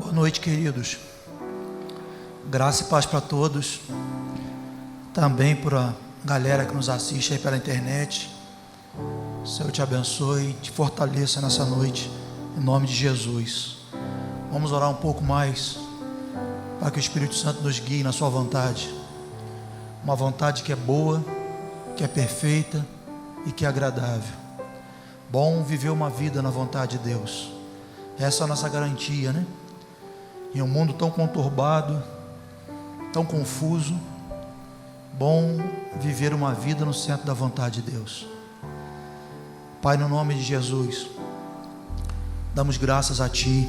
Boa noite, queridos. Graça e paz para todos. Também para a galera que nos assiste aí pela internet. O Senhor te abençoe, te fortaleça nessa noite, em nome de Jesus. Vamos orar um pouco mais, para que o Espírito Santo nos guie na sua vontade. Uma vontade que é boa, que é perfeita e que é agradável. Bom viver uma vida na vontade de Deus. Essa é a nossa garantia, né? Em um mundo tão conturbado, tão confuso, bom viver uma vida no centro da vontade de Deus. Pai, no nome de Jesus, damos graças a Ti,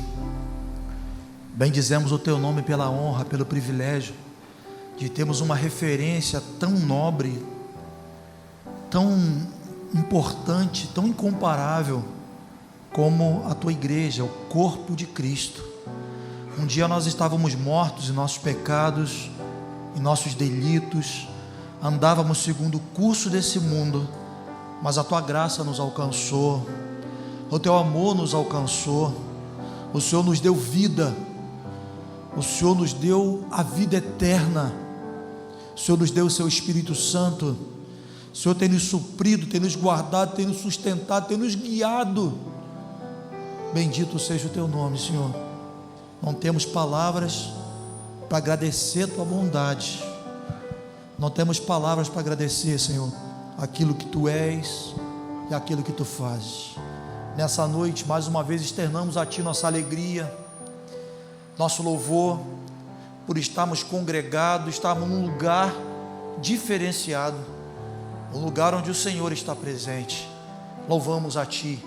bendizemos o Teu nome pela honra, pelo privilégio de termos uma referência tão nobre, tão importante, tão incomparável como a Tua igreja, o corpo de Cristo. Um dia nós estávamos mortos em nossos pecados, em nossos delitos, andávamos segundo o curso desse mundo, mas a Tua graça nos alcançou, o Teu amor nos alcançou, o Senhor nos deu vida, o Senhor nos deu a vida eterna, o Senhor nos deu o Seu Espírito Santo, o Senhor tem nos suprido, tem nos guardado, tem nos sustentado, tem nos guiado. Bendito seja o Teu nome, Senhor. Não temos palavras para agradecer a Tua bondade, não temos palavras para agradecer, Senhor, aquilo que Tu és e aquilo que Tu fazes. Nessa noite, mais uma vez, externamos a Ti nossa alegria, nosso louvor, por estarmos congregados, estarmos num lugar diferenciado, um lugar onde o Senhor está presente. Louvamos a Ti,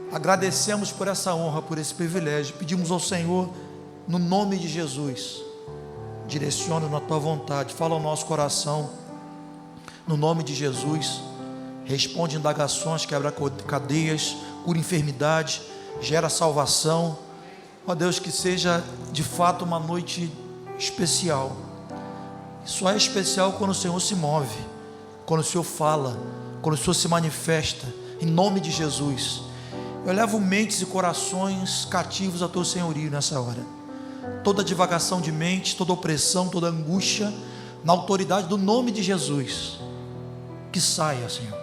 agradecemos por essa honra, por esse privilégio, pedimos ao Senhor, no nome de Jesus, direciona na Tua vontade, fala ao nosso coração, no nome de Jesus, responde indagações, quebra cadeias, cura enfermidade, gera salvação. Ó Deus, que seja de fato uma noite especial. Só é especial quando o Senhor se move, quando o Senhor fala, quando o Senhor se manifesta, em nome de Jesus. Eu levo mentes e corações cativos a Teu senhorio nessa hora. Toda divagação de mente, toda opressão, toda angústia, na autoridade do nome de Jesus, que saia, Senhor,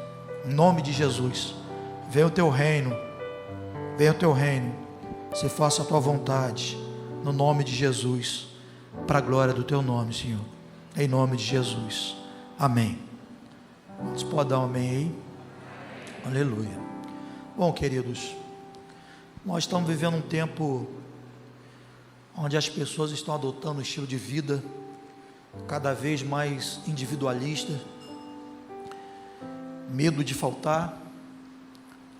em nome de Jesus. Venha o Teu reino, venha o Teu reino, se faça a Tua vontade, no nome de Jesus, para a glória do Teu nome, Senhor, em nome de Jesus, amém. Você pode dar um amém aí? Aleluia. Bom, queridos, nós estamos vivendo um tempo onde as pessoas estão adotando um estilo de vida cada vez mais individualista, medo de faltar,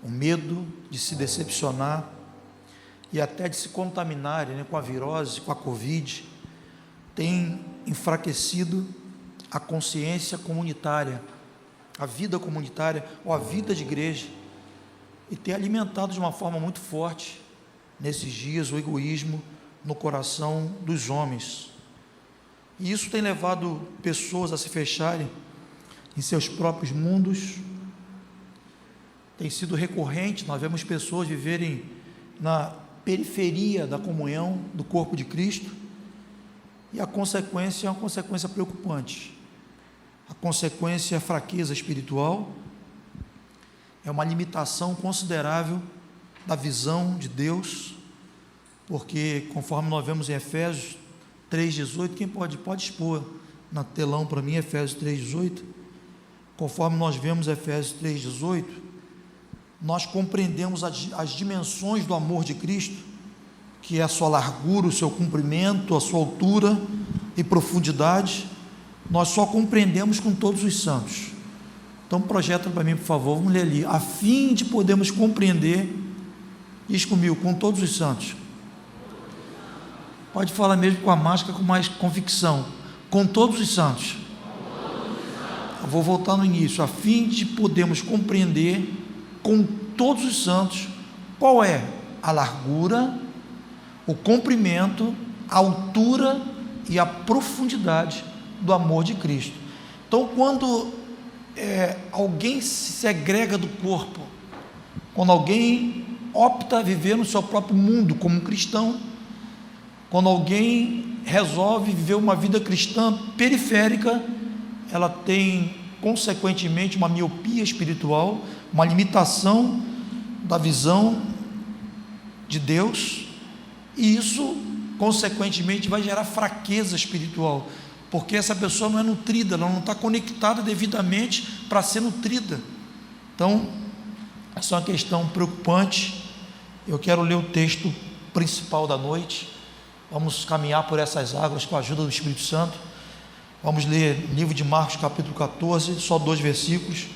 o medo de se decepcionar e até de se contaminarem, né, com a virose, com a Covid, tem enfraquecido a consciência comunitária, a vida comunitária ou a vida de igreja, e tem alimentado de uma forma muito forte nesses dias o egoísmo no coração dos homens, e isso tem levado pessoas a se fecharem em seus próprios mundos. Tem sido recorrente, nós vemos pessoas viverem na periferia da comunhão do corpo de Cristo, e a consequência é uma consequência preocupante. A consequência é a fraqueza espiritual, é uma limitação considerável da visão de Deus, porque conforme nós vemos em Efésios 3,18, quem pode expor na telão para mim, Efésios 3,18, conforme nós vemos Efésios 3,18, nós compreendemos as dimensões do amor de Cristo, que é a sua largura, o seu comprimento, a sua altura e profundidade. Nós só compreendemos com todos os santos. Então projeta para mim, por favor, vamos ler ali, a fim de podermos compreender, diz comigo, com todos os santos. Pode falar mesmo com a máscara, com mais convicção, com todos os santos. Eu vou voltar no início, a fim de podermos compreender com todos os santos qual é a largura, o comprimento, a altura e a profundidade do amor de Cristo. Então, quando alguém se segrega do corpo, quando alguém opta a viver no seu próprio mundo como cristão, Quando alguém resolve viver uma vida cristã periférica, ela tem, consequentemente, uma miopia espiritual, uma limitação da visão de Deus, e isso, consequentemente, vai gerar fraqueza espiritual, porque essa pessoa não é nutrida, ela não está conectada devidamente para ser nutrida. Então, essa é uma questão preocupante. Eu quero ler o texto principal da noite. Vamos caminhar por essas águas com a ajuda do Espírito Santo. Vamos ler o livro de Marcos, capítulo 14, só 2 versículos.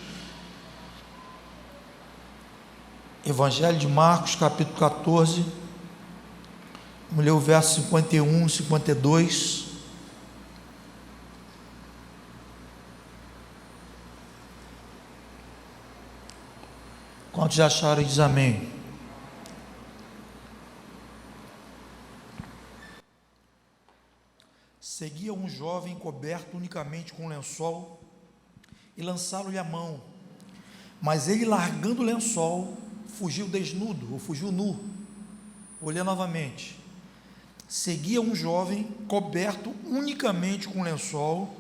Evangelho de Marcos, capítulo 14. Vamos ler o verso 51 e 52. Quantos já acharam, diz amém. Seguia um jovem coberto unicamente com um lençol e lançaram-lhe a mão, mas ele, largando o lençol, fugiu desnudo, ou fugiu nu. Vou ler novamente. Seguia um jovem coberto unicamente com um lençol,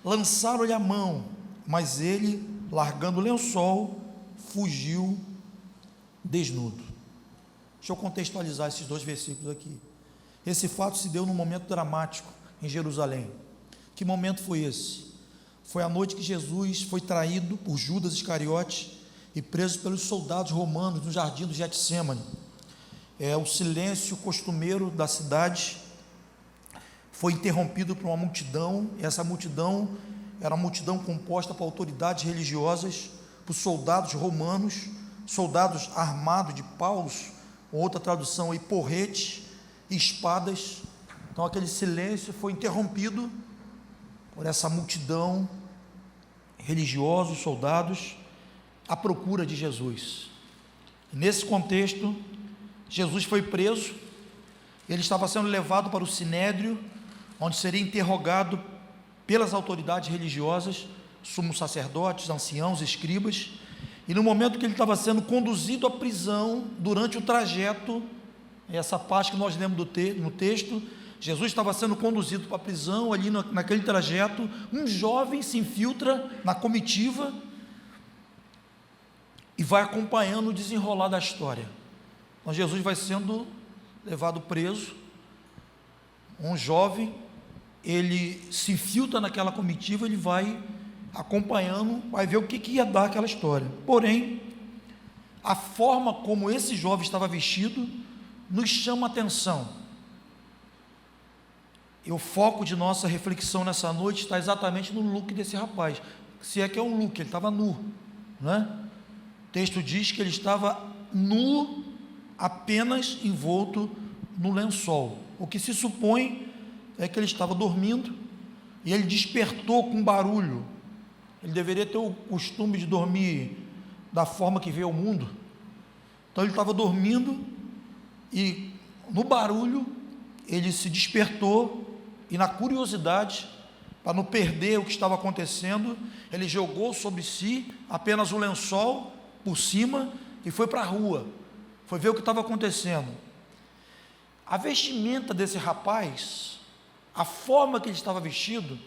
lançaram-lhe a mão, mas ele, largando o lençol, fugiu desnudo. Deixa eu contextualizar esses 2 versículos aqui. Esse fato se deu num momento dramático em Jerusalém. Que momento foi esse? Foi a noite que Jesus foi traído por Judas Iscariote e preso pelos soldados romanos no jardim do Getsêmani. O silêncio costumeiro da cidade foi interrompido por uma multidão, e essa multidão era uma multidão composta por autoridades religiosas, por soldados romanos, soldados armados de paus, outra tradução aí, porretes e espadas. Então aquele silêncio foi interrompido por essa multidão, religiosos, soldados, à procura de Jesus. Nesse contexto, Jesus foi preso, ele estava sendo levado para o Sinédrio, onde seria interrogado pelas autoridades religiosas, sumos sacerdotes, anciãos, escribas, e no momento que ele estava sendo conduzido à prisão, durante o trajeto, essa parte que nós lemos no texto, Jesus estava sendo conduzido para a prisão, ali naquele trajeto, um jovem se infiltra na comitiva e vai acompanhando o desenrolar da história. Então Jesus vai sendo levado preso, um jovem, ele se infiltra naquela comitiva, ele vai acompanhando, vai ver o que ia dar aquela história. Porém, a forma como esse jovem estava vestido nos chama a atenção. E o foco de nossa reflexão nessa noite está exatamente no look desse rapaz. Se é que é um look, ele estava nu, né? O texto diz que ele estava nu, apenas envolto no lençol. O que se supõe é que ele estava dormindo e ele despertou com barulho. Ele deveria ter o costume de dormir da forma que vê o mundo. Então ele estava dormindo e no barulho ele se despertou e, na curiosidade, para não perder o que estava acontecendo, ele jogou sobre si apenas o lençol por cima e foi para a rua, foi ver o que estava acontecendo. A vestimenta desse rapaz, a forma que ele estava vestido,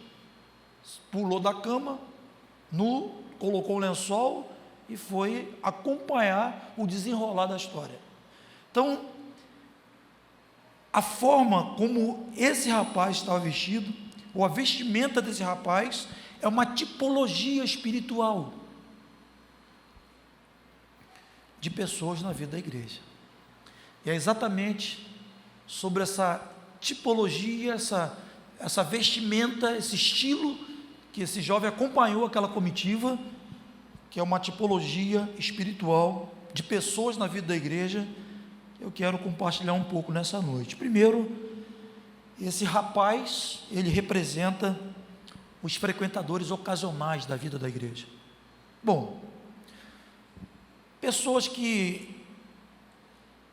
pulou da cama, nu, colocou o lençol e foi acompanhar o desenrolar da história. Então, a forma como esse rapaz estava vestido, ou a vestimenta desse rapaz, é uma tipologia espiritual de pessoas na vida da igreja. E é exatamente sobre essa tipologia, essa vestimenta, esse estilo, que esse jovem acompanhou aquela comitiva, que é uma tipologia espiritual de pessoas na vida da igreja. Eu quero compartilhar um pouco nessa noite. Primeiro, esse rapaz, ele representa os frequentadores ocasionais da vida da igreja. Bom, pessoas que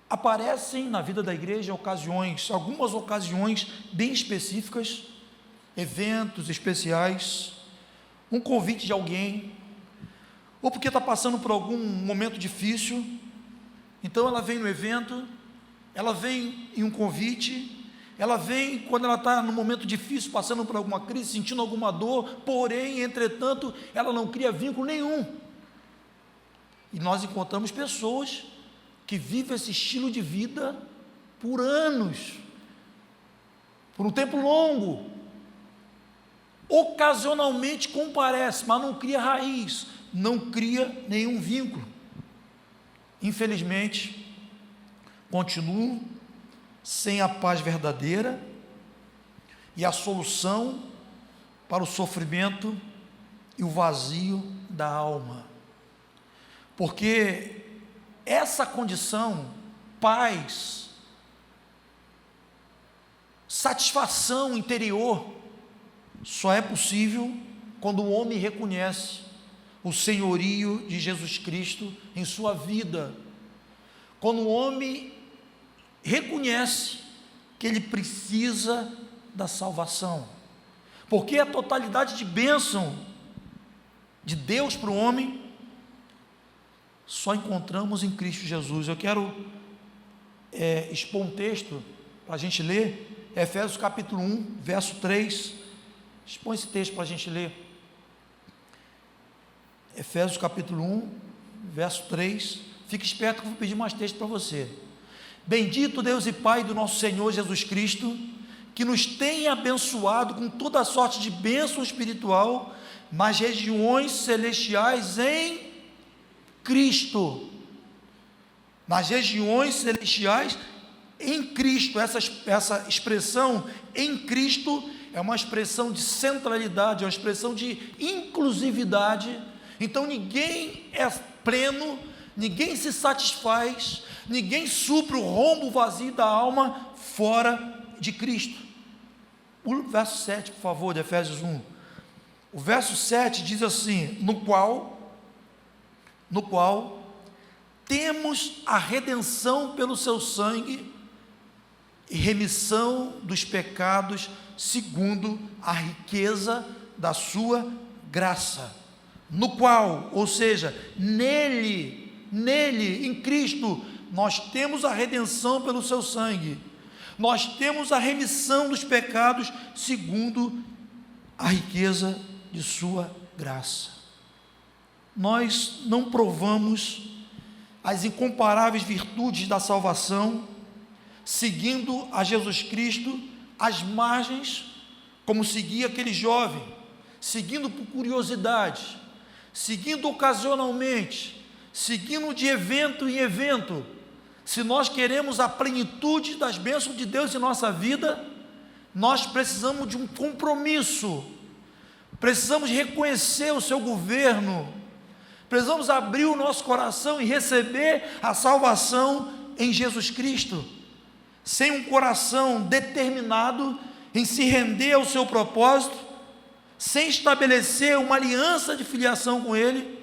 aparecem na vida da igreja em ocasiões, algumas ocasiões bem específicas, eventos especiais, um convite de alguém, ou porque está passando por algum momento difícil. Então ela vem no evento, ela vem em um convite, ela vem quando ela está num momento difícil, passando por alguma crise, sentindo alguma dor, porém, entretanto, ela não cria vínculo nenhum. E nós encontramos pessoas que vivem esse estilo de vida por anos, por um tempo longo, ocasionalmente comparece, mas não cria raiz, não cria nenhum vínculo. Infelizmente, continuam sem a paz verdadeira e a solução para o sofrimento e o vazio da alma. Porque essa condição, paz, satisfação interior, só é possível quando o homem reconhece o senhorio de Jesus Cristo em sua vida. Quando o homem reconhece que ele precisa da salvação. Porque a totalidade de bênção de Deus para o homem só encontramos em Cristo Jesus. Eu quero expor um texto para a gente ler, Efésios capítulo 1, verso 3. Expõe esse texto para a gente ler. Efésios capítulo 1, verso 3. Fique esperto que eu vou pedir mais texto para você. Bendito Deus e Pai do nosso Senhor Jesus Cristo, que nos tem abençoado com toda sorte de bênção espiritual nas regiões celestiais em Cristo. Nas regiões celestiais em Cristo. Essa expressão em Cristo é uma expressão de centralidade, é uma expressão de inclusividade. Então ninguém é pleno, ninguém se satisfaz, ninguém supre o rombo vazio da alma fora de Cristo. O verso 7, por favor, de Efésios 1. O verso 7 diz assim: no qual temos a redenção pelo seu sangue e remissão dos pecados segundo a riqueza da sua graça. No qual, ou seja, nele, em Cristo, nós temos a redenção pelo seu sangue, nós temos a remissão dos pecados segundo a riqueza de sua graça. Nós não provamos as incomparáveis virtudes da salvação seguindo a Jesus Cristo às margens, como seguia aquele jovem, seguindo por curiosidade, seguindo ocasionalmente, seguindo de evento em evento. Se nós queremos a plenitude das bênçãos de Deus em nossa vida, nós precisamos de um compromisso, precisamos reconhecer o seu governo, precisamos abrir o nosso coração e receber a salvação em Jesus Cristo. Sem um coração determinado em se render ao seu propósito, sem estabelecer uma aliança de filiação com Ele,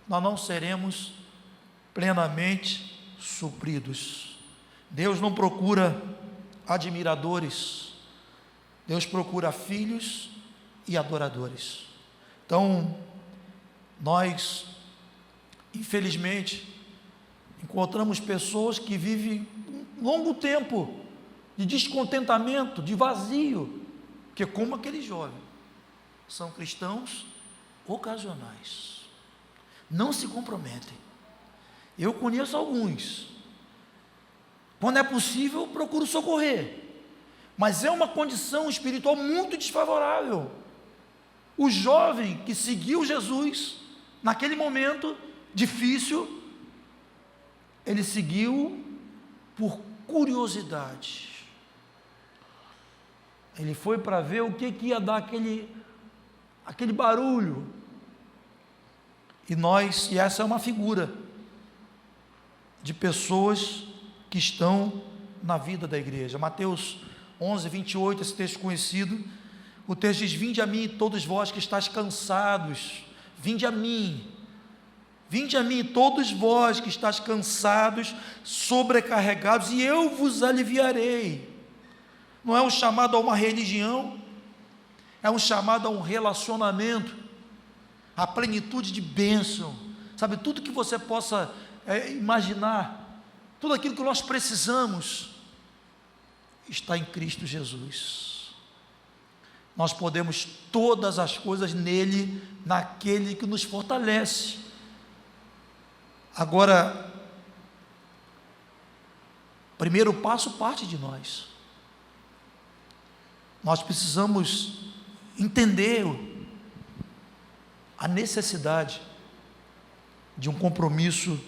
nós não seremos plenamente supridos. Deus não procura admiradores, Deus procura filhos e adoradores. Então, nós, infelizmente, encontramos pessoas que vivem um longo tempo de descontentamento, de vazio, que como aquele jovem, são cristãos ocasionais, não se comprometem. Eu conheço alguns, quando é possível procuro socorrer, mas é uma condição espiritual muito desfavorável. O jovem que seguiu Jesus naquele momento difícil, ele seguiu por curiosidade. Ele foi para ver o que ia dar aquele barulho. E essa é uma figura de pessoas que estão na vida da igreja. Mateus 11, 28, esse texto conhecido, o texto diz: vinde a mim todos vós que estáis cansados, vinde a mim, todos vós que estáis cansados, sobrecarregados, e eu vos aliviarei. Não é um chamado a uma religião, é um chamado a um relacionamento, a plenitude de bênção, sabe, tudo que você possa imaginar, tudo aquilo que nós precisamos, está em Cristo Jesus. Nós podemos todas as coisas nele, naquele que nos fortalece. Agora, primeiro passo parte de nós. Nós precisamos entender a necessidade de um compromisso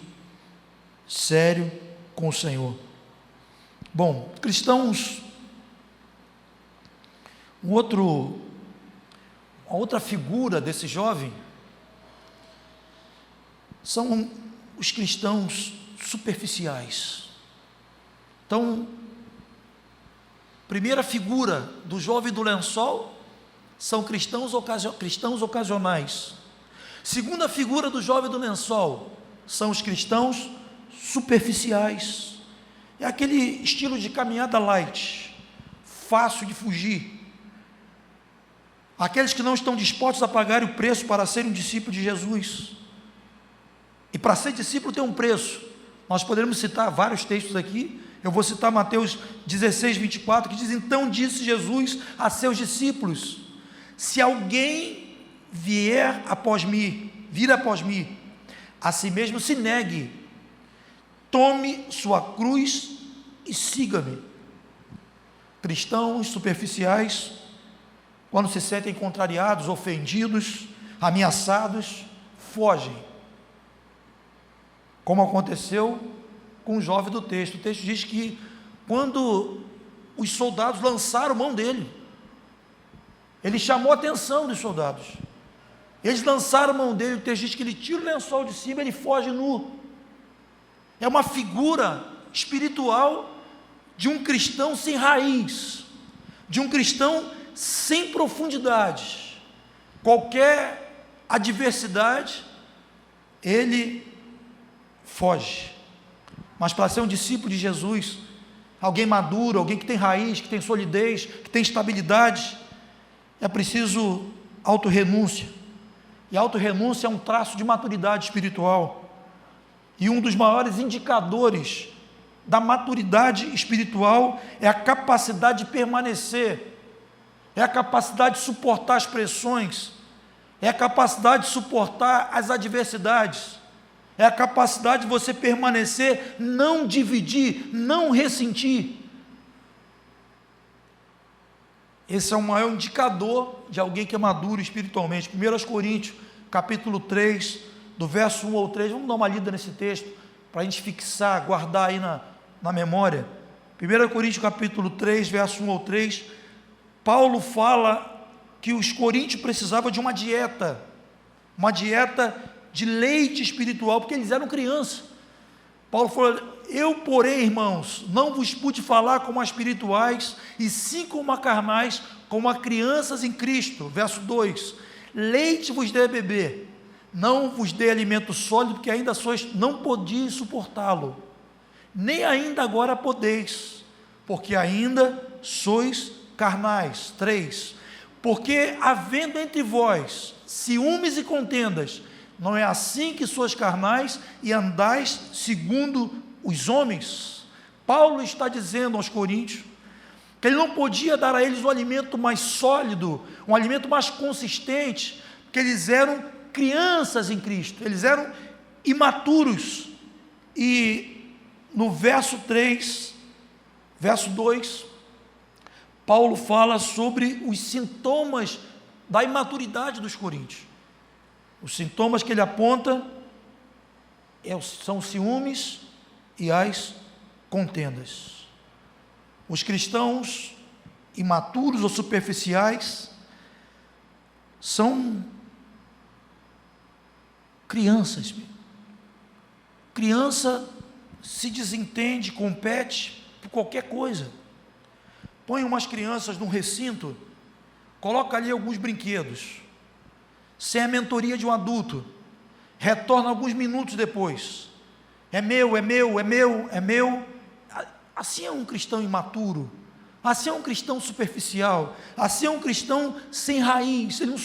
sério com o Senhor. Bom, cristãos, uma outra figura desse jovem são os cristãos superficiais. Então, primeira figura do jovem do lençol são cristãos ocasionais. Segunda figura do jovem do lençol são os cristãos superficiais. É aquele estilo de caminhada light, fácil de fugir. Aqueles que não estão dispostos a pagar o preço para serem um discípulo de Jesus. E para ser discípulo tem um preço. Nós poderemos citar vários textos aqui. Eu vou citar Mateus 16, 24, que diz: então disse Jesus a seus discípulos: se alguém vir após mim, a si mesmo se negue, tome sua cruz e siga-me. Cristãos superficiais, quando se sentem contrariados, ofendidos, ameaçados, fogem, como aconteceu com o jovem do texto. O texto diz que quando os soldados lançaram mão dele, ele chamou a atenção dos soldados, eles lançaram mão dele. O texto diz que ele tira o lençol de cima, ele foge nu. É uma figura espiritual de um cristão sem raiz, de um cristão sem profundidade. Qualquer adversidade, ele foge. Mas para ser um discípulo de Jesus, alguém maduro, alguém que tem raiz, que tem solidez, que tem estabilidade, é preciso autorrenúncia. E autorrenúncia é um traço de maturidade espiritual. E um dos maiores indicadores da maturidade espiritual é a capacidade de permanecer, é a capacidade de suportar as pressões, é a capacidade de suportar as adversidades, é a capacidade de você permanecer, não dividir, não ressentir. Esse é o maior indicador de alguém que é maduro espiritualmente. 1 Coríntios, capítulo 3, do verso 1 ao 3, vamos dar uma lida nesse texto, para a gente fixar, guardar aí na memória. 1 Coríntios capítulo 3, verso 1 ao 3, Paulo fala que os coríntios precisavam de uma dieta de leite espiritual, porque eles eram crianças. Paulo falou: eu, porém, irmãos, não vos pude falar como a espirituais, e sim como a carnais, como a crianças em Cristo. Verso 2, leite vos dei a beber, não vos dei alimento sólido, porque ainda sois, não podiais suportá-lo, nem ainda agora podeis, porque ainda sois carnais. 3, porque havendo entre vós ciúmes e contendas, não é assim que sois carnais e andais segundo os homens? Paulo está dizendo aos coríntios que ele não podia dar a eles um alimento mais sólido, um alimento mais consistente, porque eles eram crianças em Cristo, eles eram imaturos. E no verso 3, verso 2, Paulo fala sobre os sintomas da imaturidade dos coríntios. Os sintomas que ele aponta são os ciúmes e as contendas. Os cristãos imaturos ou superficiais são crianças. Criança se desentende, compete por qualquer coisa. Põe umas crianças num recinto, coloca ali alguns brinquedos, sem a mentoria de um adulto, retorna alguns minutos depois: é meu, é meu, é meu, é meu. Assim é um cristão imaturo, assim é um cristão superficial, assim é um cristão sem raiz. Ele não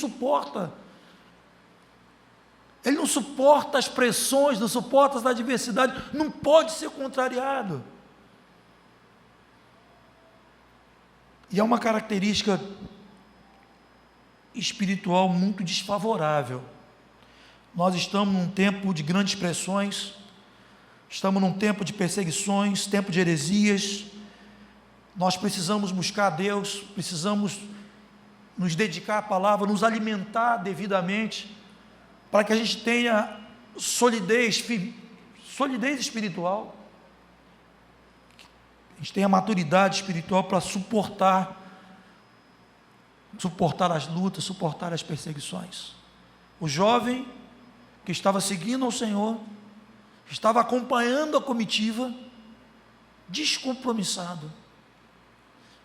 suporta as pressões, não suporta as adversidades, não pode ser contrariado. E é uma característica espiritual muito desfavorável. Nós estamos num tempo de grandes pressões, estamos num tempo de perseguições, tempo de heresias. Nós precisamos buscar a Deus, precisamos nos dedicar à palavra, nos alimentar devidamente, para que a gente tenha solidez espiritual, a gente tenha maturidade espiritual para suportar as lutas, suportar as perseguições. O jovem que estava seguindo ao Senhor, estava acompanhando a comitiva, descompromissado.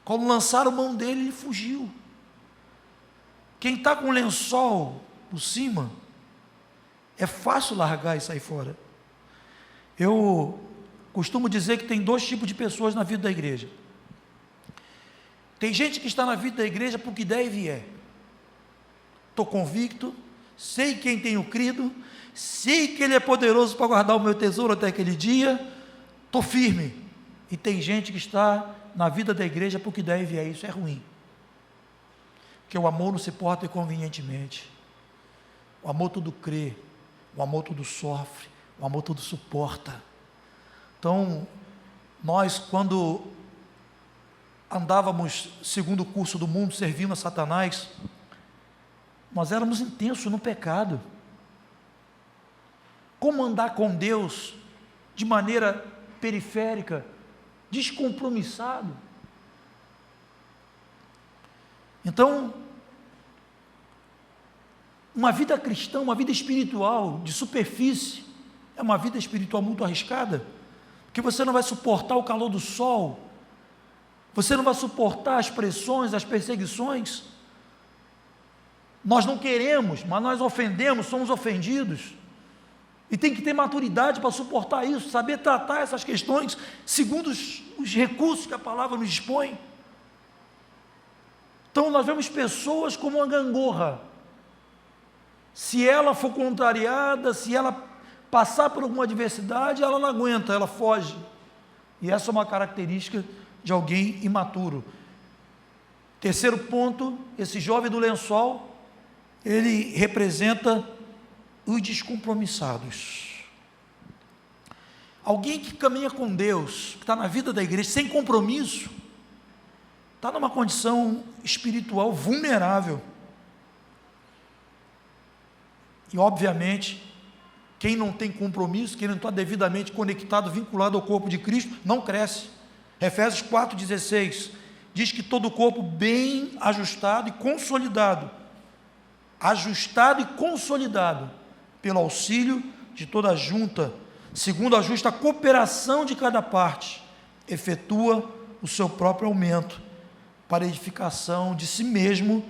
Quando lançaram mão dele, ele fugiu. Quem está com o lençol por cima, é fácil largar e sair fora. Eu costumo dizer que tem dois tipos de pessoas na vida da igreja. Tem gente que está na vida da igreja porque der e vier. Estou convicto, sei quem tenho crido, sei que Ele é poderoso para guardar o meu tesouro até aquele dia, estou firme. E tem gente que está na vida da igreja porque der e vier. Isso é ruim, porque o amor não se porta inconvenientemente. O amor tudo crê, o amor tudo sofre, o amor tudo suporta. Então, nós, quando andávamos segundo o curso do mundo, servindo a Satanás, nós éramos intensos no pecado. Como andar com Deus de maneira periférica, descompromissado? Então, uma vida cristã, uma vida espiritual de superfície, é uma vida espiritual muito arriscada, porque você não vai suportar o calor do sol, você não vai suportar as pressões, as perseguições. Nós não queremos, mas nós ofendemos, somos ofendidos, e tem que ter maturidade para suportar isso, saber tratar essas questões segundo os recursos que a palavra nos dispõe. Então nós vemos pessoas como uma gangorra. Se ela for contrariada, se ela passar por alguma adversidade, ela não aguenta, ela foge. E essa é uma característica de alguém imaturo. Terceiro ponto, esse jovem do lençol, ele representa os descompromissados. Alguém que caminha com Deus, que está na vida da igreja sem compromisso, está numa condição espiritual vulnerável. E obviamente, quem não tem compromisso, quem não está devidamente conectado, vinculado ao corpo de Cristo, não cresce. Efésios 4,16 diz que todo o corpo bem ajustado e consolidado pelo auxílio de toda a junta, segundo a justa cooperação de cada parte, efetua o seu próprio aumento para a edificação de si mesmo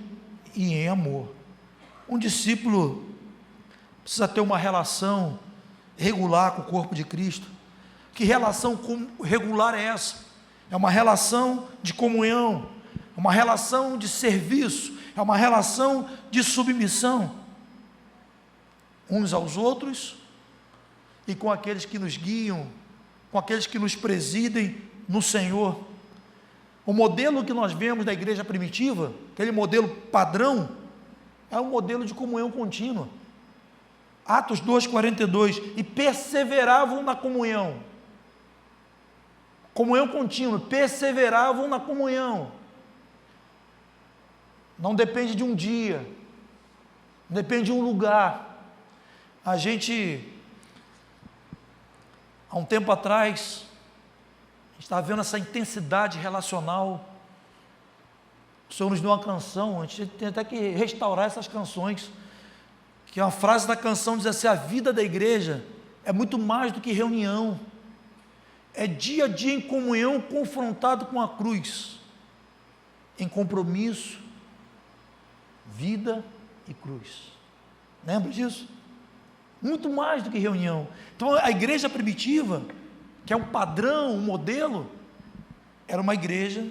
e em amor. Um discípulo precisa ter uma relação regular com o corpo de Cristo. Que relação regular é essa? É uma relação de comunhão, uma relação de serviço, é uma relação de submissão uns aos outros e com aqueles que nos guiam, com aqueles que nos presidem no Senhor. O modelo que nós vemos da igreja primitiva, aquele modelo padrão, é um modelo de comunhão contínua. Atos 2,42, e perseveravam na comunhão. Comunhão contínua, perseveravam na comunhão. Não depende de um dia, não depende de um lugar. A gente, há um tempo atrás, estava vendo essa intensidade relacional. O Senhor nos deu uma canção, a gente tem até que restaurar essas canções, que uma frase da canção diz assim: a vida da igreja é muito mais do que reunião, é dia a dia em comunhão, confrontado com a cruz, em compromisso, vida e cruz. Lembra disso? Muito mais do que reunião. Então a igreja primitiva, que é um padrão, um modelo, era uma igreja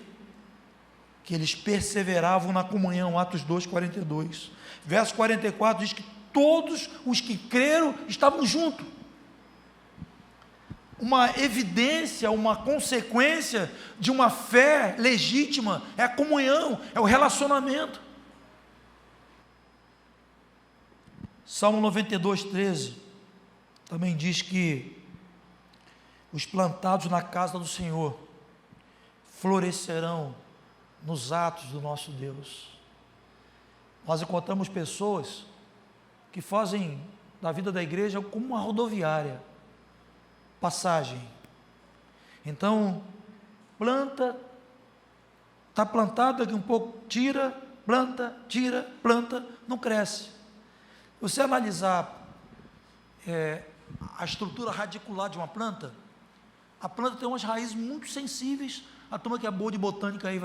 que eles perseveravam na comunhão. Atos 2,42. Verso 44 diz que todos os que creram estavam juntos. uma evidência, uma consequência de uma fé legítima, é a comunhão, é o relacionamento. Salmo 92, 13, também diz que os plantados na casa do Senhor florescerão nos atos do nosso Deus. Nós encontramos pessoas que fazem da vida da igreja como uma rodoviária, passagem. Então, planta, está plantado, daqui um pouco tira, planta, não cresce. Você analisar a estrutura radicular de uma planta, a planta tem umas raízes muito sensíveis. A turma que é boa de botânica aí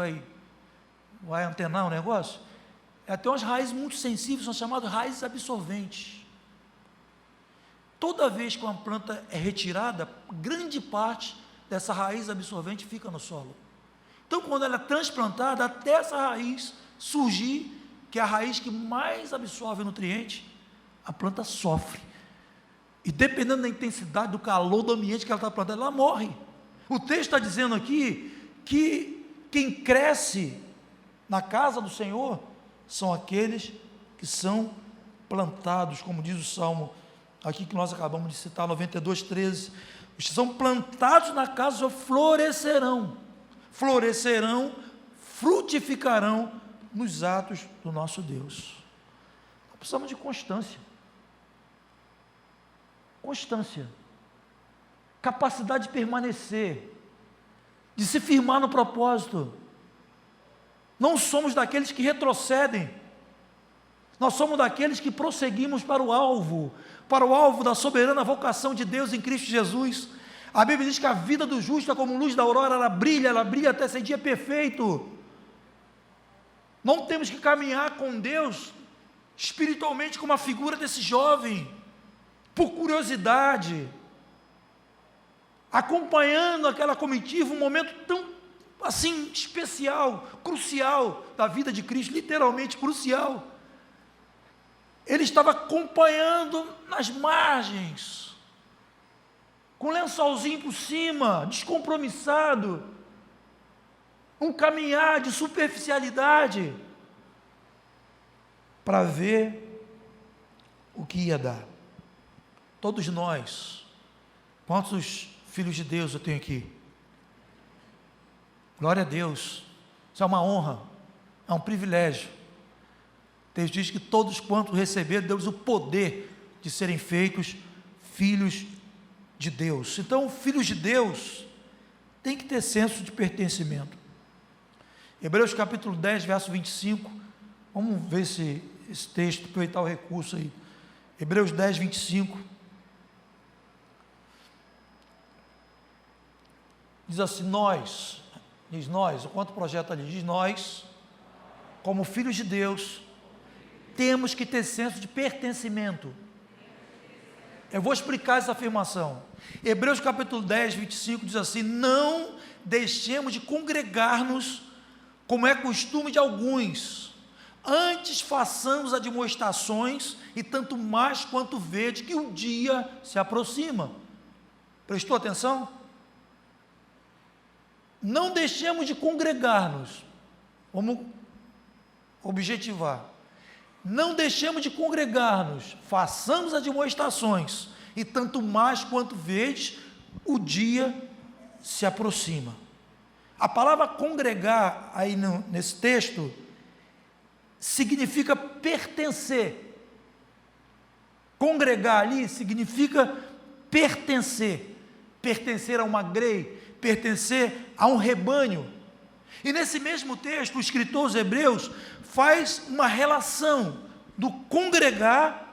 vai antenar o negócio. Ela tem umas raízes muito sensíveis, são chamadas raízes absorventes. Toda vez que uma planta é retirada, grande parte dessa raiz absorvente fica no solo. Então, quando ela é transplantada, até essa raiz surgir, que é a raiz que mais absorve nutriente, a planta sofre. E dependendo da intensidade, do calor do ambiente que ela está plantada, ela morre. O texto está dizendo aqui que quem cresce na casa do Senhor são aqueles que são plantados, como diz o Salmo aqui que nós acabamos de citar, 92, 13, os que são plantados na casa do Senhor florescerão, frutificarão nos atos do nosso Deus. Nós precisamos de constância, capacidade de permanecer, de se firmar no propósito. Não somos daqueles que retrocedem, nós somos daqueles que prosseguimos para o alvo da soberana vocação de Deus em Cristo Jesus. A Bíblia diz que a vida do justo é como luz da aurora, ela brilha até ser dia perfeito. Não temos que caminhar com Deus espiritualmente como a figura desse jovem, por curiosidade, acompanhando aquela comitiva, um momento tão assim especial, crucial da vida de Cristo, literalmente crucial. Ele estava acompanhando nas margens, com um lençolzinho por cima, descompromissado, um caminhar de superficialidade, para ver o que ia dar. Todos nós, quantos filhos de Deus eu tenho aqui? Glória a Deus, isso é uma honra, é um privilégio. Deus diz que todos quantos receberam, deu-lhes o poder de serem feitos filhos de Deus. Então, filhos de Deus tem que ter senso de pertencimento. Hebreus capítulo 10, verso 25, vamos ver esse texto, aproveitar o recurso aí. Hebreus 10, 25. Diz assim, nós, o quanto projeto ali, diz nós, como filhos de Deus, temos que ter senso de pertencimento. Eu vou explicar essa afirmação. Hebreus capítulo 10, 25 diz assim, não deixemos de congregar-nos, como é costume de alguns, antes façamos admoestações, e tanto mais quanto vede que o dia se aproxima. Prestou atenção? Não deixemos de congregar-nos, vamos objetivar, não deixemos de congregar-nos, façamos admoestações, e tanto mais quanto vedes, o dia se aproxima. A palavra congregar, aí nesse texto, significa pertencer. Congregar ali significa pertencer, pertencer a uma grei, pertencer a um rebanho. E nesse mesmo texto, o escritor aos Hebreus faz uma relação do congregar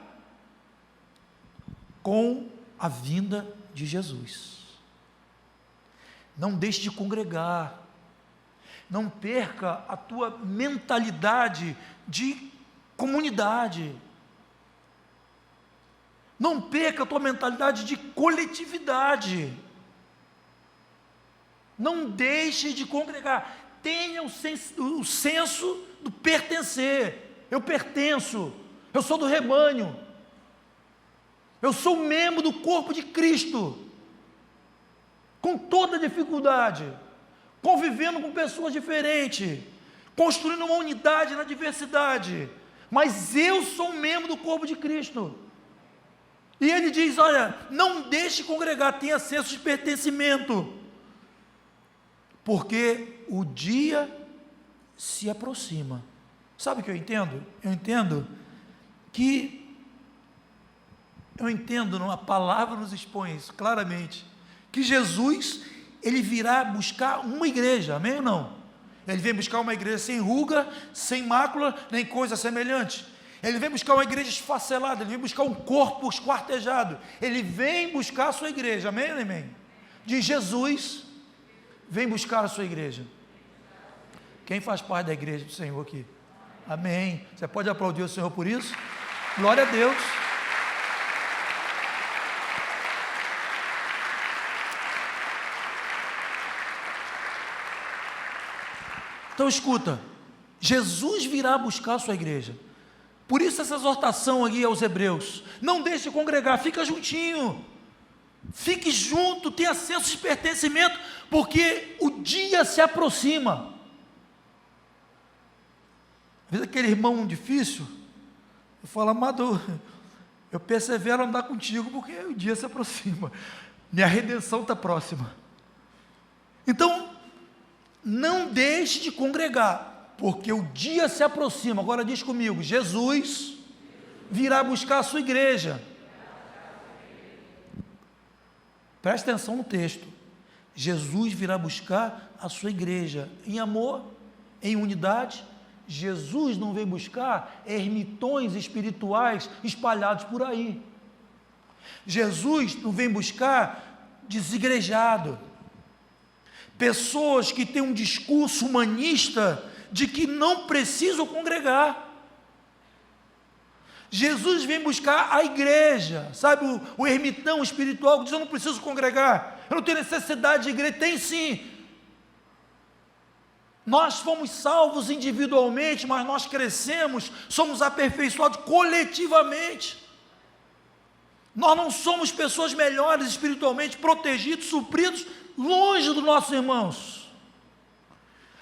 com a vinda de Jesus. Não deixe de congregar, não perca a tua mentalidade de comunidade, não perca a tua mentalidade de coletividade, não deixe de congregar, tenha o senso do pertencer. Eu pertenço, eu sou do rebanho, eu sou membro do corpo de Cristo. com toda dificuldade, convivendo com pessoas diferentes, construindo uma unidade na diversidade, mas eu sou um membro do corpo de Cristo. E ele diz, olha, não deixe congregar, tenha senso de pertencimento, porque o dia se aproxima. Sabe o que eu entendo? Eu entendo, a palavra nos expõe isso claramente, que Jesus, ele virá buscar uma igreja, amém ou não? Ele vem buscar uma igreja sem ruga, sem mácula, nem coisa semelhante. Ele vem buscar uma igreja esfacelada, ele vem buscar um corpo esquartejado, ele vem buscar a sua igreja, amém ou amém? De Jesus, vem buscar a sua igreja. Quem faz parte da igreja do Senhor aqui? Amém. Você pode aplaudir o Senhor por isso? Glória a Deus. Então escuta, Jesus virá buscar a sua igreja. Por isso essa exortação aqui aos hebreus, não deixe de congregar, fica juntinho, fique junto, tenha senso de pertencimento, porque o dia se aproxima. Às vezes aquele irmão difícil, eu falo, amado, eu persevero a andar contigo, porque o dia se aproxima, minha redenção está próxima. Então, não deixe de congregar, porque o dia se aproxima. Agora diz comigo, Jesus virá buscar a sua igreja. Presta atenção no texto. Jesus virá buscar a sua igreja, em amor, em unidade. Jesus não vem buscar ermitões espirituais espalhados por aí. Jesus não vem buscar desigrejado, pessoas que têm um discurso humanista de que não precisam congregar. Jesus vem buscar a igreja, sabe, o ermitão espiritual que diz, eu não preciso congregar, eu não tenho necessidade de igreja. Tem sim. Nós fomos salvos individualmente, mas nós crescemos, somos aperfeiçoados coletivamente. Nós não somos pessoas melhores espiritualmente, protegidos, supridos, longe dos nossos irmãos.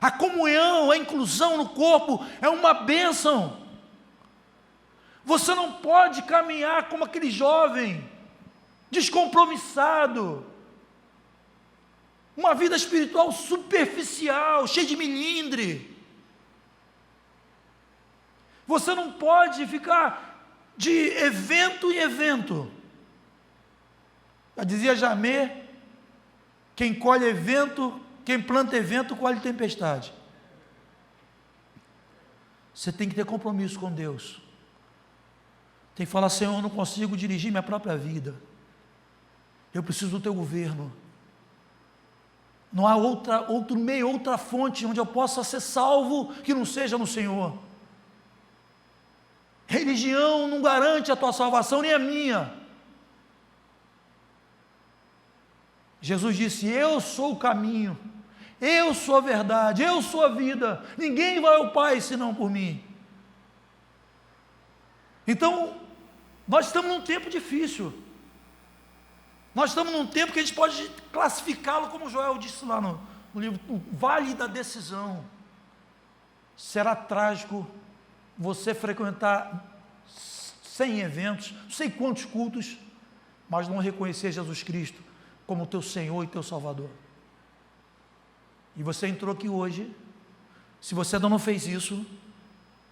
A comunhão, a inclusão no corpo é uma bênção. Você não pode caminhar como aquele jovem, descompromissado, uma vida espiritual superficial, cheia de milindre. Você não pode ficar de evento em evento. Já dizia Jamé, quem colhe evento, quem planta evento, colhe tempestade. Você tem que ter compromisso com Deus. Tem que falar, Senhor, eu não consigo dirigir minha própria vida. Eu preciso do teu governo. Não há outro meio, outra fonte onde eu possa ser salvo que não seja no Senhor. Religião não garante a tua salvação, nem a minha. Jesus disse, eu sou o caminho, eu sou a verdade, eu sou a vida, ninguém vai ao Pai senão por mim. Então, nós estamos num tempo difícil, nós estamos num tempo que a gente pode classificá-lo, como Joel disse lá no livro, o vale da decisão. Será trágico você frequentar 100 eventos, não sei quantos cultos, mas não reconhecer Jesus Cristo como teu Senhor e teu Salvador. E você entrou aqui hoje, se você ainda não fez isso,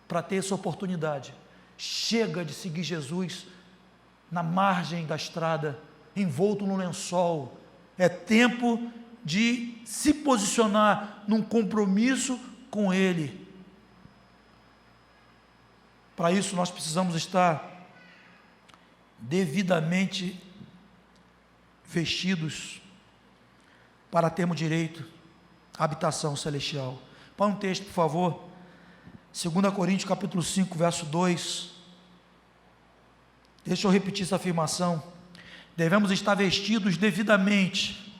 para ter essa oportunidade, chega de seguir Jesus na margem da estrada, envolto no lençol. É tempo de se posicionar num compromisso com Ele. Para isso nós precisamos estar devidamente vestidos para termos direito à habitação celestial. Põe um texto, por favor, 2 Coríntios capítulo 5, verso 2, deixa eu repetir essa afirmação, devemos estar vestidos devidamente,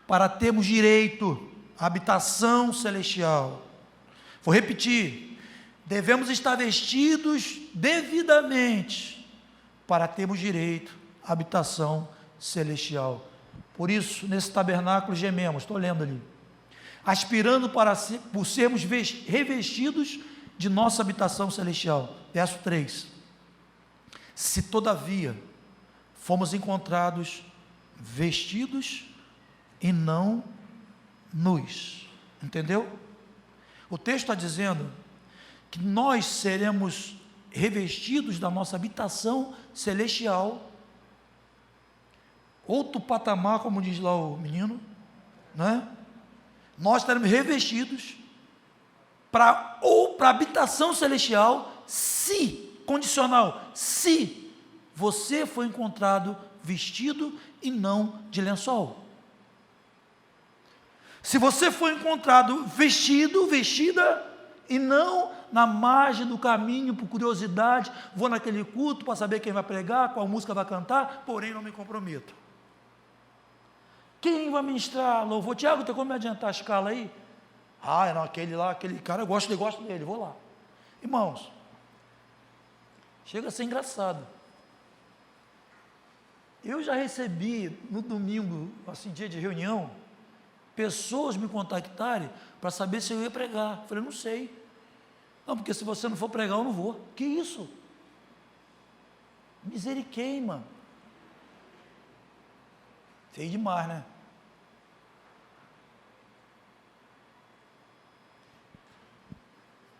para termos direito à habitação celestial. Vou repetir, devemos estar vestidos devidamente, para termos direito à habitação celestial. Por isso, nesse tabernáculo gememos, estou lendo ali, aspirando por sermos revestidos de nossa habitação celestial. Verso 3. Se todavia fomos encontrados vestidos e não nus. Entendeu? O texto está dizendo que nós seremos revestidos da nossa habitação celestial, outro patamar, como diz lá o menino, né? Nós estaremos revestidos para a habitação celestial, se, condicional, se você foi encontrado vestido e não de lençol. Se você foi encontrado vestido, vestida, e não na margem do caminho, por curiosidade, vou naquele culto para saber quem vai pregar, qual música vai cantar, porém não me comprometo. Quem vai ministrar louvor? Tiago, tem como me adiantar a escala aí? Ah, não, aquele cara, eu gosto dele, vou lá. Irmãos, chega a ser engraçado. Eu já recebi no domingo, assim, dia de reunião, pessoas me contactarem para saber se eu ia pregar. Eu falei, não sei. Não, porque se você não for pregar, eu não vou. Que isso? Misericórdia. Feio demais, né?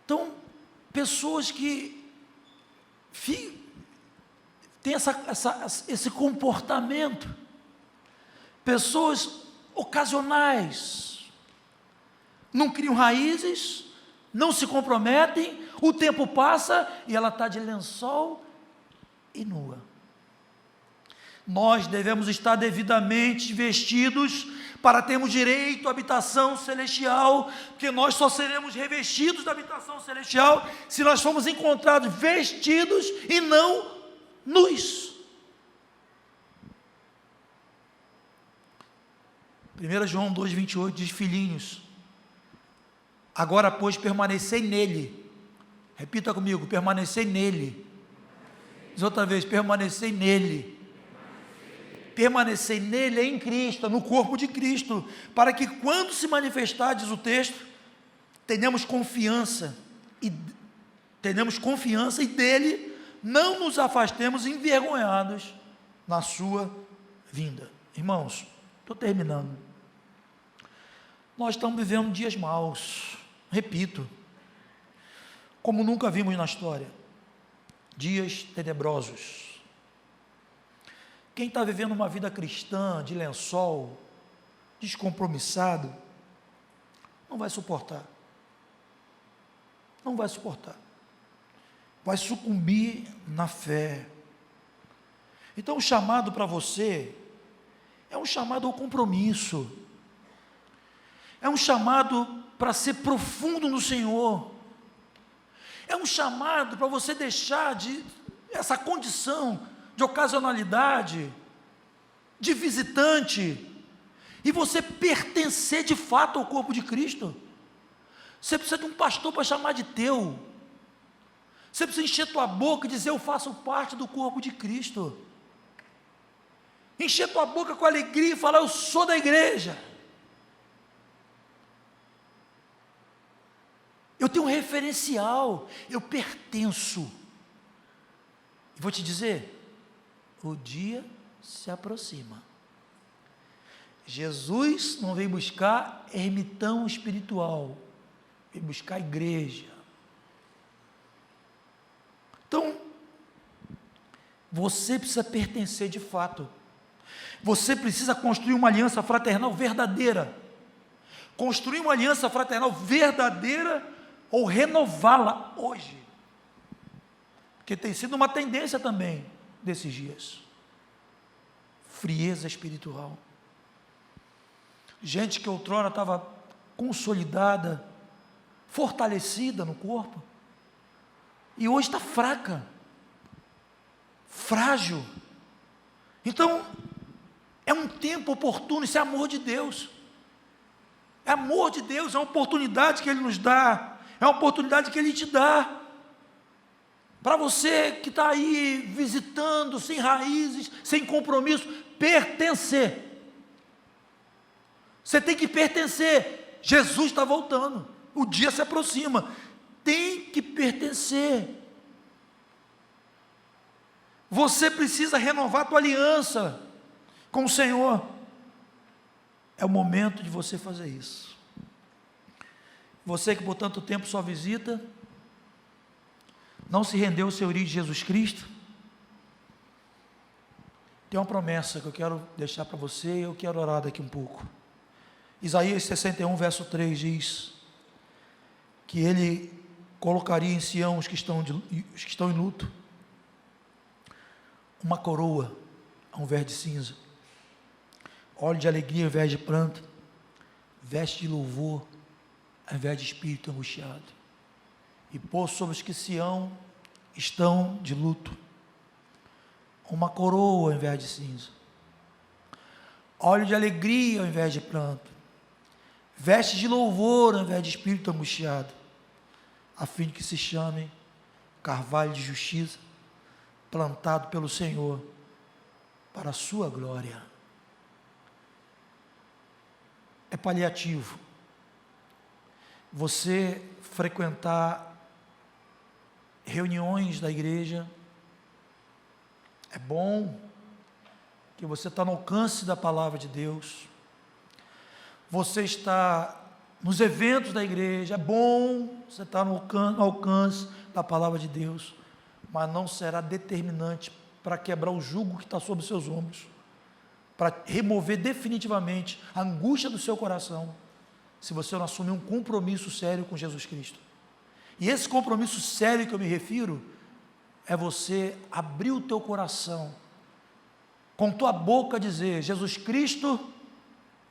Então, pessoas que têm esse comportamento, pessoas ocasionais, não criam raízes, não se comprometem, o tempo passa e ela está de lençol e nua. Nós devemos estar devidamente vestidos para termos direito à habitação celestial, porque nós só seremos revestidos da habitação celestial se nós formos encontrados vestidos e não nus. 1 João 2,28 diz, filhinhos, agora pois permanecei nele. Repita comigo, permanecei nele. Diz outra vez, permanecei nele. Permanecer nele em Cristo, no corpo de Cristo, para que quando se manifestar, diz o texto, tenhamos confiança e dele não nos afastemos envergonhados na sua vinda. Irmãos, estou terminando. Nós estamos vivendo dias maus, repito, como nunca vimos na história, dias tenebrosos. Quem está vivendo uma vida cristã, de lençol, descompromissado, não vai suportar. Não vai suportar. Vai sucumbir na fé. Então o chamado para você é um chamado ao compromisso. É um chamado para ser profundo no Senhor. É um chamado para você deixar essa condição de ocasionalidade, de visitante, e você pertencer de fato ao corpo de Cristo. Você precisa de um pastor para chamar de teu. Você precisa encher tua boca e dizer, eu faço parte do corpo de Cristo. Encher tua boca com alegria e falar, eu sou da igreja. Eu tenho um referencial, eu pertenço. E vou te dizer, o dia se aproxima. Jesus não veio buscar ermitão espiritual, veio buscar igreja. Então, você precisa pertencer de fato. Você precisa construir uma aliança fraternal verdadeira. Construir uma aliança fraternal verdadeira ou renová-la hoje. Porque tem sido uma tendência também desses dias. Frieza espiritual. Gente que outrora estava consolidada, fortalecida no corpo, e hoje está fraca, frágil. Então, é um tempo oportuno, isso é amor de Deus. É amor de Deus, é uma oportunidade que Ele nos dá, é uma oportunidade que Ele te dá. Para você que está aí visitando, sem raízes, sem compromisso, pertencer. Você tem que pertencer. Jesus está voltando. O dia se aproxima. Tem que pertencer. Você precisa renovar a tua aliança com o Senhor. É o momento de você fazer isso. Você que por tanto tempo só visita, não se rendeu ao Senhorio de Jesus Cristo, tem uma promessa que eu quero deixar para você, e eu quero orar daqui um pouco. Isaías 61, verso 3 diz que Ele colocaria em Sião os que estão em luto, uma coroa ao invés de cinza, óleo de alegria ao invés de pranto, veste de louvor ao invés de espírito angustiado, e pôr sobre os que Sião estão de luto, uma coroa ao invés de cinza, óleo de alegria ao invés de pranto, veste de louvor ao invés de espírito angustiado, a fim de que se chame carvalho de justiça, plantado pelo Senhor, para a sua glória. É paliativo você frequentar reuniões da igreja, é bom que você está no alcance da palavra de Deus, você está nos eventos da igreja, é bom você estar no alcance da palavra de Deus, mas não será determinante para quebrar o jugo que está sobre os seus ombros, para remover definitivamente a angústia do seu coração, se você não assumir um compromisso sério com Jesus Cristo. E esse compromisso sério que eu me refiro, é você abrir o teu coração, com tua boca dizer: Jesus Cristo,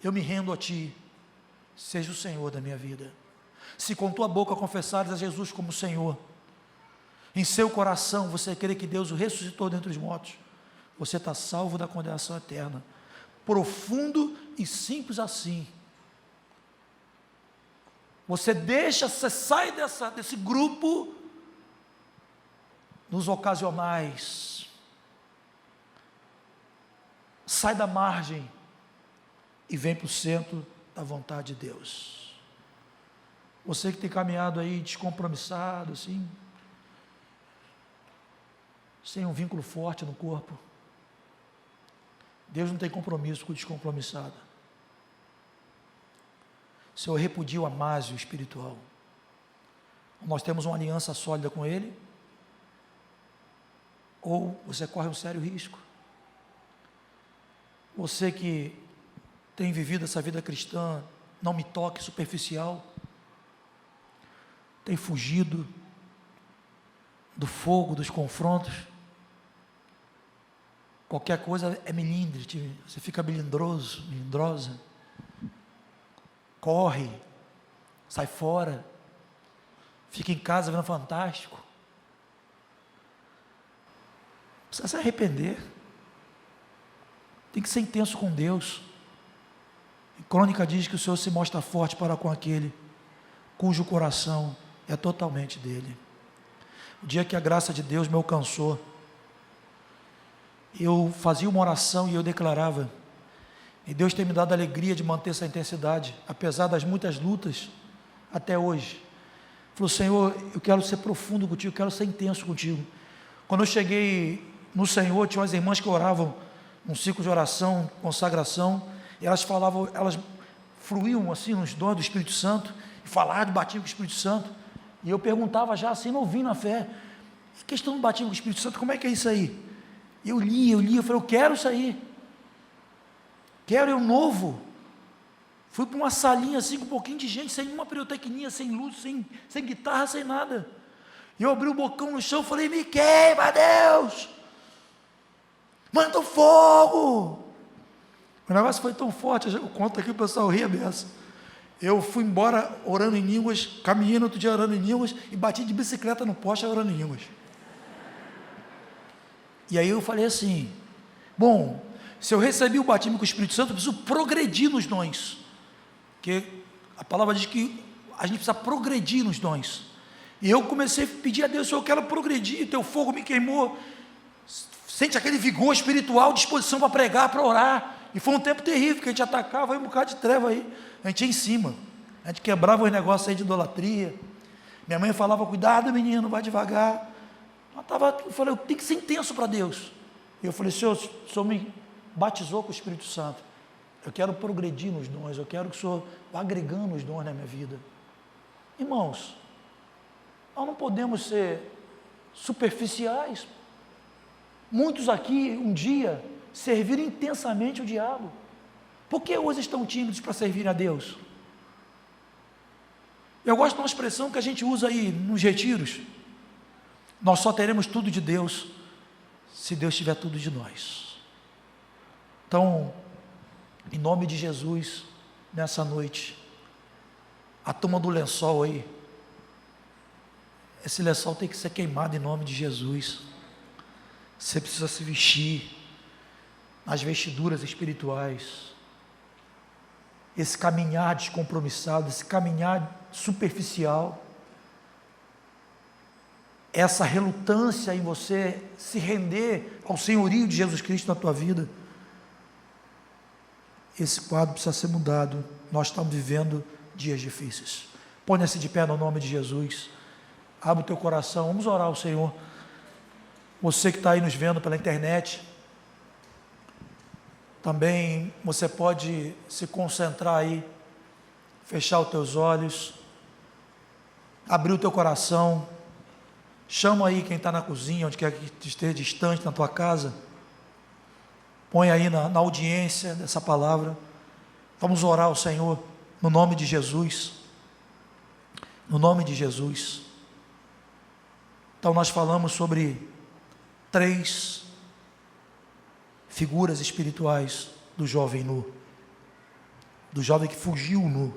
eu me rendo a Ti, seja o Senhor da minha vida. Se com tua boca confessares a Jesus como Senhor, em seu coração você crê que Deus o ressuscitou dentre os mortos, você está salvo da condenação eterna. Profundo e simples assim. Você sai desse grupo nos ocasionais, sai da margem e vem para o centro da vontade de Deus. Você que tem caminhado aí descompromissado, assim, sem um vínculo forte no corpo, Deus não tem compromisso com o descompromissado. O Senhor repudia o amásio espiritual. Nós temos uma aliança sólida com Ele, ou você corre um sério risco. Você que tem vivido essa vida cristã, não me toque, superficial, tem fugido do fogo, dos confrontos, qualquer coisa é melindre, você fica melindroso, melindrosa, corre, sai fora, fica em casa vendo Fantástico. Precisa se arrepender, tem que ser intenso com Deus. A crônica diz que o Senhor se mostra forte para com aquele cujo coração é totalmente dele. O dia que a graça de Deus me alcançou, eu fazia uma oração e eu declarava, e Deus tem me dado a alegria de manter essa intensidade, apesar das muitas lutas, até hoje. Falou: Senhor, eu quero ser profundo contigo, eu quero ser intenso contigo. Quando eu cheguei no Senhor, tinha umas irmãs que oravam num ciclo de oração, consagração, e elas falavam, elas fruíam assim nos dons do Espírito Santo, e falavam do batismo com o Espírito Santo, e eu perguntava já assim, novinho na fé, questão do batismo com o Espírito Santo, como é que é isso aí? E eu li, eu falei: eu quero isso aí, quero eu novo. Fui para uma salinha assim, com um pouquinho de gente, sem uma pirotecnia, sem luz, sem guitarra, sem nada, e eu abri o bocão no chão, falei: me queima, Deus, manda o fogo. O negócio foi tão forte, eu conto aqui, o pessoal ri a beça. Eu fui embora orando em línguas, caminhei no outro dia orando em línguas, e bati de bicicleta no poste orando em línguas. E aí eu falei assim: bom, se eu recebi o batismo com o Espírito Santo, eu preciso progredir nos dons, porque a palavra diz que a gente precisa progredir nos dons. E eu comecei a pedir a Deus: Senhor, eu quero progredir, teu fogo me queimou, sente aquele vigor espiritual, disposição para pregar, para orar. E foi um tempo terrível, que a gente atacava aí um bocado de treva aí. A gente ia em cima. A gente quebrava os negócios aí de idolatria. Minha mãe falava, cuidado menino, vai devagar. Eu falei, eu tenho que ser intenso para Deus. E eu falei, Senhor, o Senhor me batizou com o Espírito Santo. Eu quero progredir nos dons, eu quero que o Senhor vá agregando os dons na minha vida. Irmãos, nós não podemos ser superficiais. Muitos aqui, um dia, serviram intensamente o diabo. Por que hoje estão tímidos para servir a Deus? Eu gosto de uma expressão que a gente usa aí nos retiros. Nós só teremos tudo de Deus se Deus tiver tudo de nós. Então, em nome de Jesus, nessa noite, a turma do lençol aí, esse lençol tem que ser queimado em nome de Jesus. Você precisa se vestir nas vestiduras espirituais. Esse caminhar descompromissado, esse caminhar superficial, essa relutância em você se render ao senhorio de Jesus Cristo na tua vida, esse quadro precisa ser mudado. Nós estamos vivendo dias difíceis. Ponha-se de pé no nome de Jesus. Abre o teu coração, vamos orar ao Senhor. Você que está aí nos vendo pela internet, também você pode se concentrar aí, fechar os teus olhos, abrir o teu coração, chama aí quem está na cozinha, onde quer que esteja distante na tua casa, põe aí na audiência dessa palavra. Vamos orar ao Senhor, no nome de Jesus, no nome de Jesus. Então nós falamos sobre 3 figuras espirituais do jovem nu, do jovem que fugiu nu.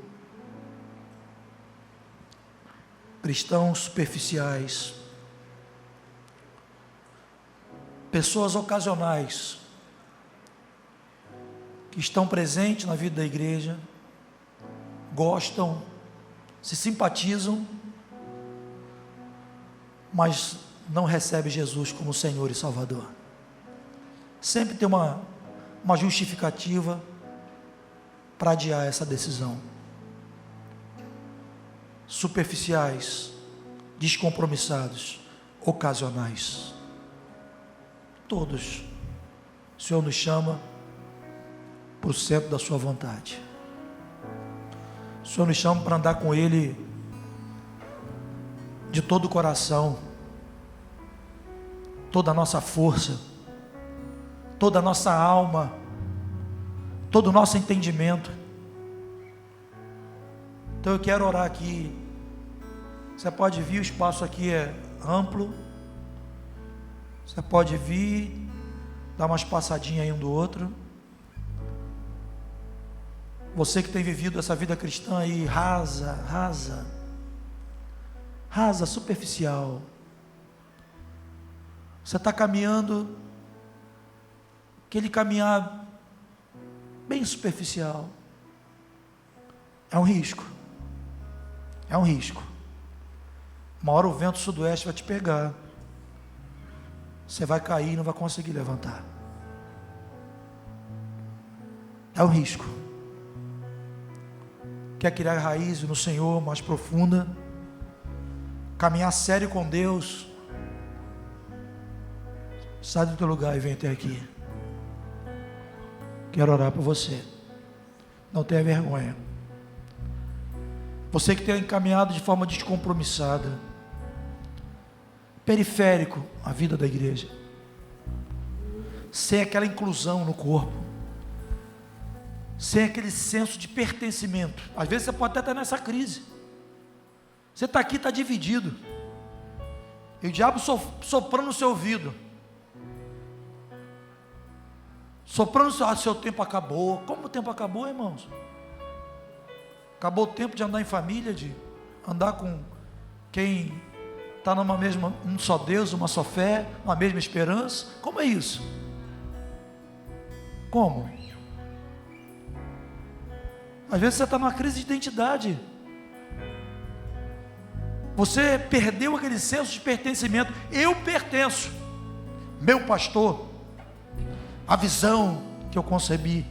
Cristãos superficiais, pessoas ocasionais, que estão presentes na vida da igreja, gostam, se simpatizam, mas não recebe Jesus como Senhor e Salvador. Sempre tem uma justificativa para adiar essa decisão. Superficiais, descompromissados, ocasionais. Todos. O Senhor nos chama para o centro da sua vontade. O Senhor nos chama para andar com Ele de todo o coração, toda a nossa força, toda a nossa alma, todo o nosso entendimento. Então eu quero orar aqui. Você pode vir, o espaço aqui é amplo. Você pode vir, dar umas passadinhas aí um do outro. Você que tem vivido essa vida cristã aí rasa, superficial. Você está caminhando, aquele caminhar bem superficial. É um risco. É um risco. Uma hora o vento sudoeste vai te pegar. Você vai cair e não vai conseguir levantar. É um risco. Quer criar raiz no Senhor mais profunda, caminhar sério com Deus, sai do teu lugar e vem até aqui. Quero orar por você. Não tenha vergonha. Você que tem caminhado de forma descompromissada, periférico à vida da igreja, sem aquela inclusão no corpo, sem aquele senso de pertencimento. Às vezes você pode até estar nessa crise. Você está aqui, está dividido, e o diabo soprando no seu ouvido, soprando, seu tempo acabou. Como o tempo acabou, irmãos? Acabou o tempo de andar em família, de andar com quem está numa mesma, um só Deus, uma só fé, uma mesma esperança. Como é isso? Como? Às vezes você está numa crise de identidade. Você perdeu aquele senso de pertencimento. Eu pertenço. Meu pastor, a visão que eu concebi,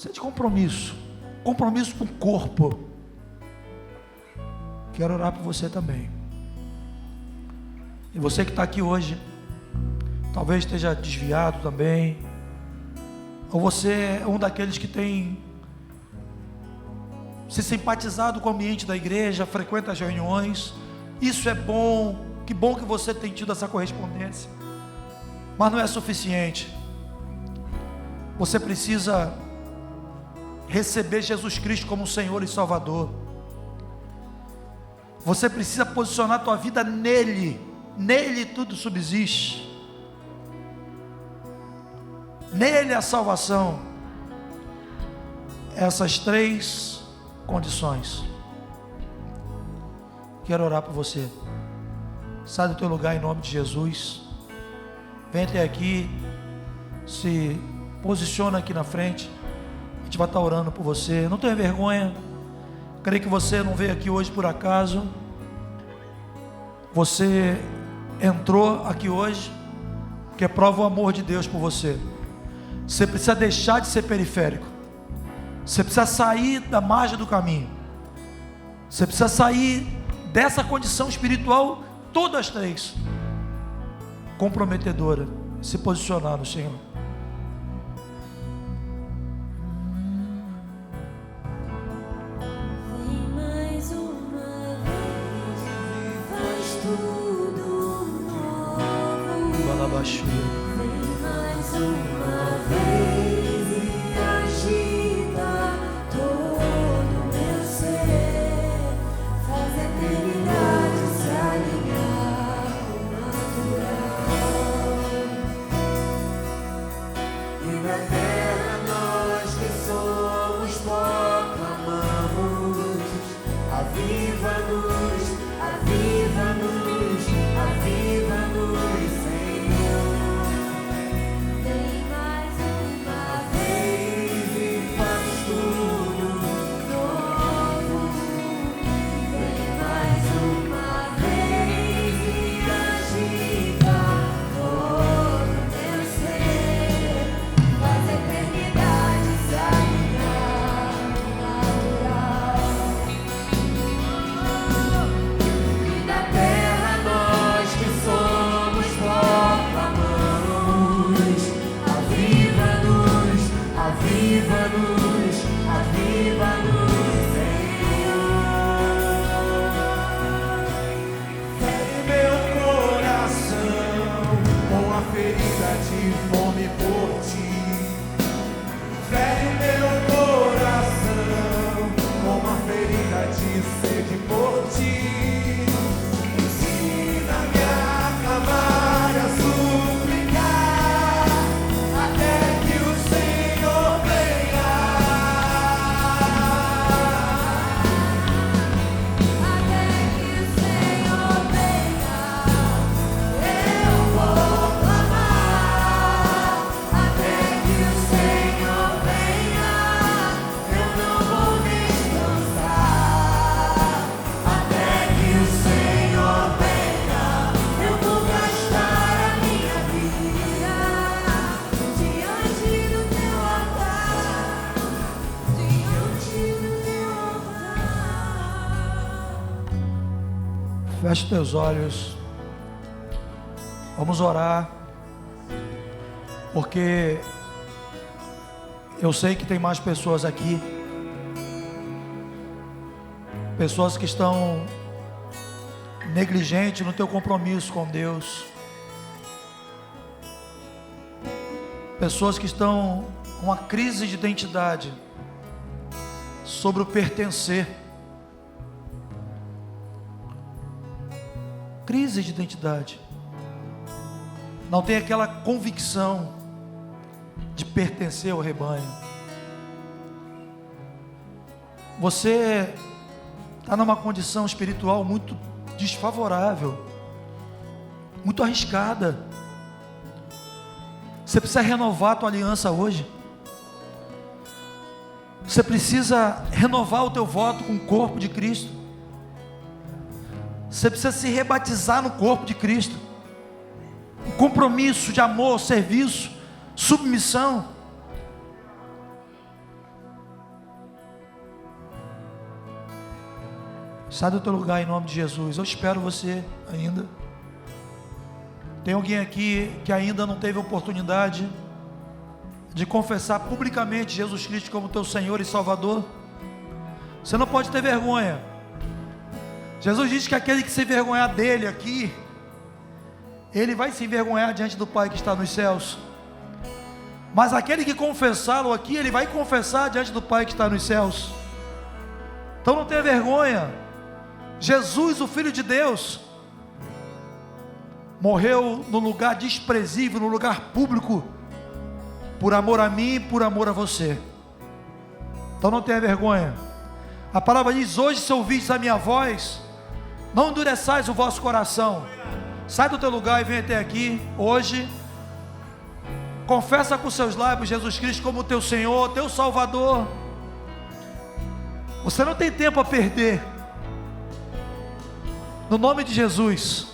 Isso é de compromisso. Compromisso com o corpo. Quero orar por você também. E você que está aqui hoje, talvez esteja desviado também, ou você é um daqueles que tem se simpatizado com o ambiente da igreja, frequenta as reuniões. Isso é bom, que bom que você tem tido essa correspondência, mas não é suficiente. Você precisa receber Jesus Cristo como Senhor e Salvador. Você precisa posicionar a tua vida nele. Nele tudo subsiste. Nele a salvação. Essas 3 condições. Quero orar por você. Sai do teu lugar em nome de Jesus. Vem até aqui. Se posiciona aqui na frente. A gente vai estar orando por você. Não tenha vergonha. Creio que você não veio aqui hoje por acaso. Você entrou aqui hoje porque prova o amor de Deus por você. Você precisa deixar de ser periférico. Você precisa sair da margem do caminho. Você precisa sair dessa condição espiritual, todas as 3 comprometedora, se posicionar no Senhor. Vem mais uma vez e agita todo meu ser, faz a eternidade se alinhar com o natural. E na terra nós que somos proclamamos: aviva-nos, aviva-nos, aviva-nos. Feche teus olhos. Vamos orar. Porque eu sei que tem mais pessoas aqui. Pessoas que estão negligentes no teu compromisso com Deus. Pessoas que estão com uma crise de identidade sobre o pertencer. Crise de identidade. Não tem aquela convicção de pertencer ao rebanho. Você está numa condição espiritual muito desfavorável, muito arriscada. Você precisa renovar a tua aliança hoje. Você precisa renovar o teu voto com o corpo de Cristo. Você precisa se rebatizar no corpo de Cristo. Um compromisso de amor, serviço, submissão. Sai do teu lugar em nome de Jesus. Eu espero você ainda. Tem alguém aqui que ainda não teve oportunidade de confessar publicamente Jesus Cristo como teu Senhor e Salvador? Você não pode ter vergonha. Jesus diz que aquele que se envergonhar dele aqui, ele vai se envergonhar diante do Pai que está nos céus. Mas aquele que confessá-lo aqui, ele vai confessar diante do Pai que está nos céus. Então não tenha vergonha. Jesus, o Filho de Deus, morreu no lugar desprezível, no lugar público, por amor a mim e por amor a você. Então não tenha vergonha. A palavra diz: hoje, se ouvistes a minha voz, não endureçais o vosso coração. Sai do teu lugar e vem até aqui hoje. Confessa com seus lábios Jesus Cristo como teu Senhor, teu Salvador. Você não tem tempo a perder. No nome de Jesus,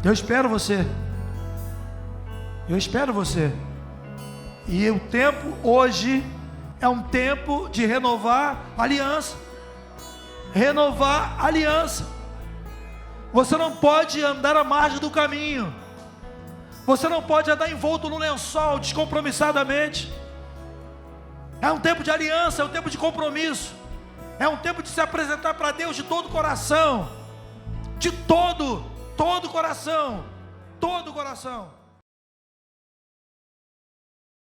eu espero você. Eu espero você. E o tempo hoje é um tempo de renovar aliança. Renovar aliança. Você não pode andar à margem do caminho. Você não pode andar envolto no lençol descompromissadamente. É um tempo de aliança, é um tempo de compromisso. É um tempo de se apresentar para Deus de todo o coração. De todo coração. Todo o coração.